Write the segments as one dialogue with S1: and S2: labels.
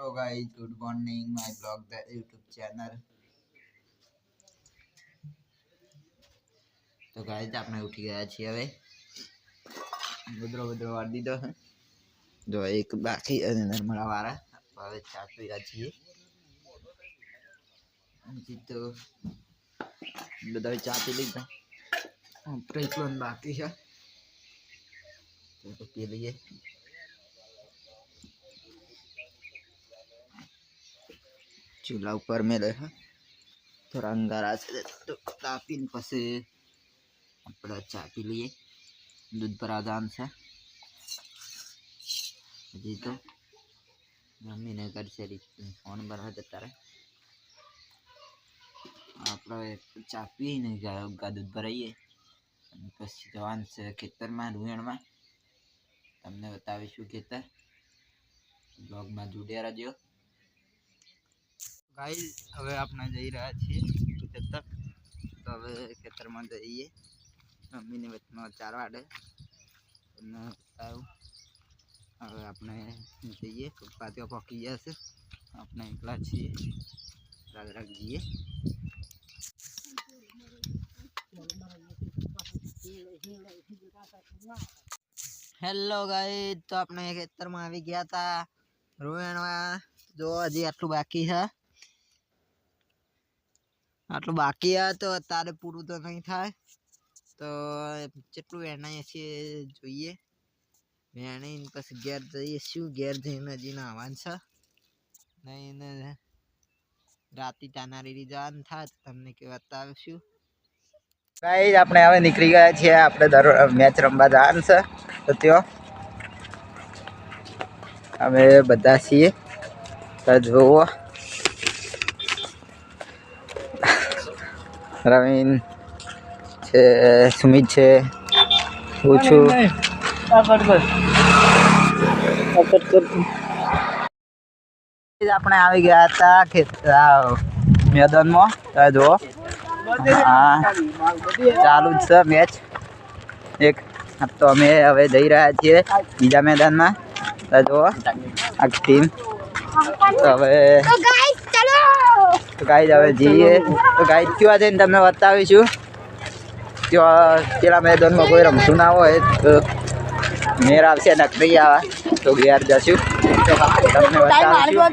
S1: Hello guys, good morning my blog the YouTube channel. तो guys आपने उठी गया छे हवे बुदरो वार दीधो है जो एक बाकी नर्मला वाला हवे चा पीवा छे तो બધા ચા પી લીધા પ્રેકલોન બાકી છે તો પી લઈએ। चूल्हा ऊपर में रहा थोड़ा अंगारा से तो तापी पसे अपना चा पी लिए दूध पर आदान से जी तो मम्मी ने कर से फोन बना देता रहे आप चा पी नहीं गया दूध भराइए पी जवान से खेतर में रुएण में तमने बतावीशुं खेतर ब्लॉग में जुड़्या रहो। गाइस हवे आपने जई रहा छे खेतर तो हवे खेतर में जईए मम्मी ने वचमा चार वाडे हवे आपने जईए पप्पा तो पकी गया से आपने एकला छे राग जीए। हेलो गाइस तो अपने खेतर में આવી ગયા था रोवेणवा जो हजी आटलू बाकी है आटलू बाकी है तो अत्यारे पूरू तो नहीं थाय तो जेटलू वेणाय छे जोईए वेणाईने पछी घेर जईए शुं घेर जईने हजी नाहवानुं छे नहीं ने राती तानारीरी जवानुं थाय तो तमने के बतावीशुं। गाइस आपणे हवे निकળી ગયા છીએ આપણે મેચ રમવા જવાનું છે તો ત્યો અમે બધા છીએ તો જોવો रवीन छे सुमित छे पूछू આપણે આવી ગયા હતા મેદાનમાં તો જો हाँ चालू है मैच एक तो अमे हवे जई रह्या छीए बीजा मैदान में तो जो आ टीम तो हवे तो गाइस हवे जीए तो गाइस क्यों जईने तमने बतावीशुं क्यों पेला मैदान में कोई रमतुं ना होय तो मेर आवशे नकरी आवे तो घेर जशुं तमने बतावीशुं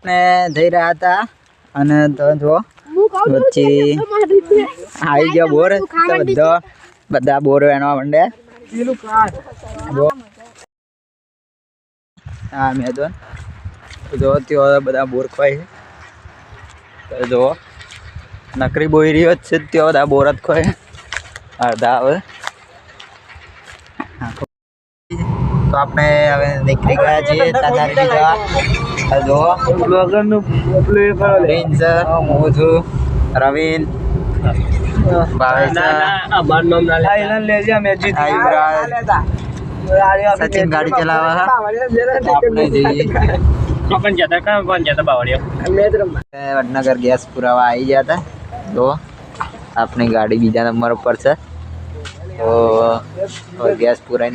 S1: ने जई रहा था अने तो जो वच्चे आई गयो बोर तो बधा बोर वेणवा मंडे हाँ मैदान जो त्यो बधा बोर खोय तो जो नकरी बोई रह्यो छे त्यो बधा बोर ज खोय अर्धा हवे तो आपने हवे निकली गया छे तानारी जवा जो प्रिंस मोधु रवीन सचिन गाड़ी चलावा वडनगर गैस पुरावा आई गया था तो अपनी गाड़ी बीजा नंबर पर से तो और गैस पूरा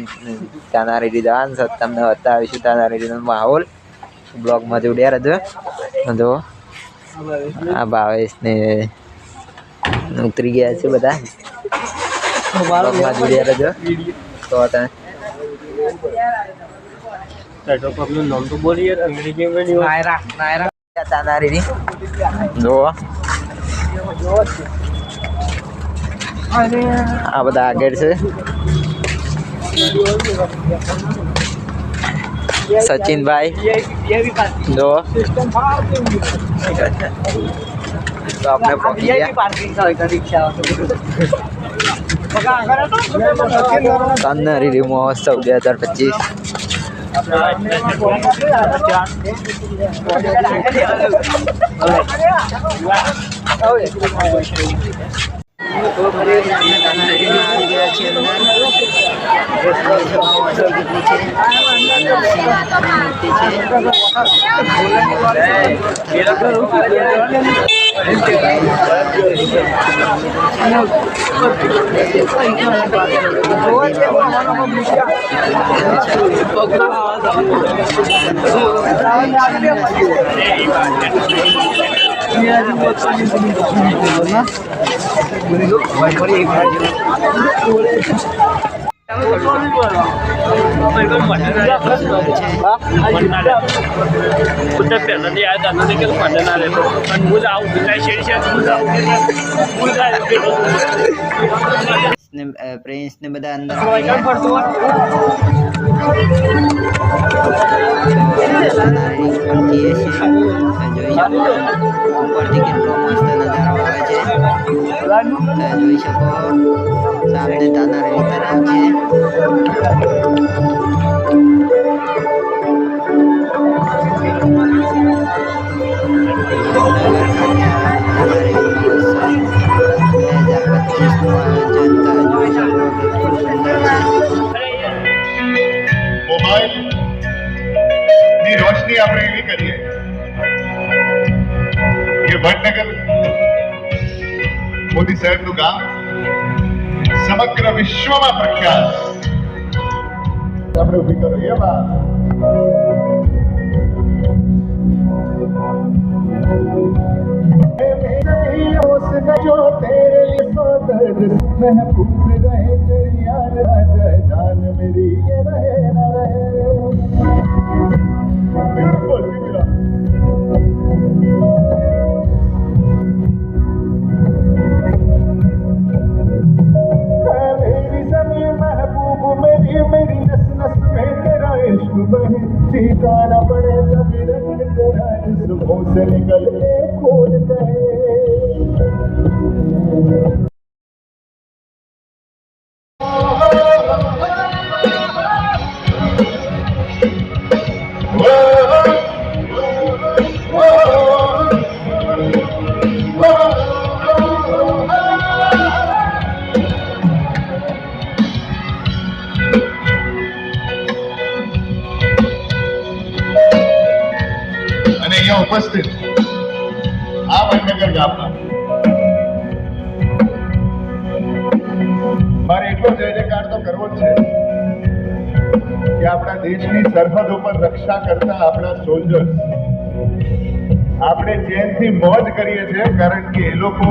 S1: तानारीरी जवान से तमने बतावीशुं तानारीरीनो माहौल ब्लॉग में जुड़्या रहो जो आ भावेश ने उतरी गया छे बधा ब्लॉग में जुड़्या रहो तो नाम तो बोलिए अंग्रेजी में नायरा नायरा तानारीरी जो आ बधा आगे छे सचिन भाई जो तो आपने तानारीरी महोत्सव 2025 तो પ્રિન્સ ને બધા અંદર ઉપરથી કેટલો મસ્ત નજારો આવે છે જોઈ શકો સામે તાનારીરી તળાવ છે
S2: ની રોશની આપણે એવી કરીએ કે વડનગર મોદી સાહેબનું ગામ સમગ્ર વિશ્વમાં પ્રખ્યાત આપણે ઉભી કરો એમાં जो तेरे लिए सोदर महफूज रहे तेरी याद राजा जान मेरी ये रहे न रहे ब्यूटीफुल मेरी ज़मीं महबूब मेरी मेरी नस नस में तेरा इश्क बहे ठिकाना पड़े कभी रंग तेरा जिस्मों से निकल के खून कहे અને અહીંયા ઉપસ્થિત આ વડનગર ગામના મારે એટલો જય જયકાર તો કરવો જ છે કે આપણા દેશની સરહદ ઉપર રક્ષા કરતા આપણા સોલ્જર્સ આપણે ચેનથી મોજ કરીએ છીએ કારણ કે એ લોકો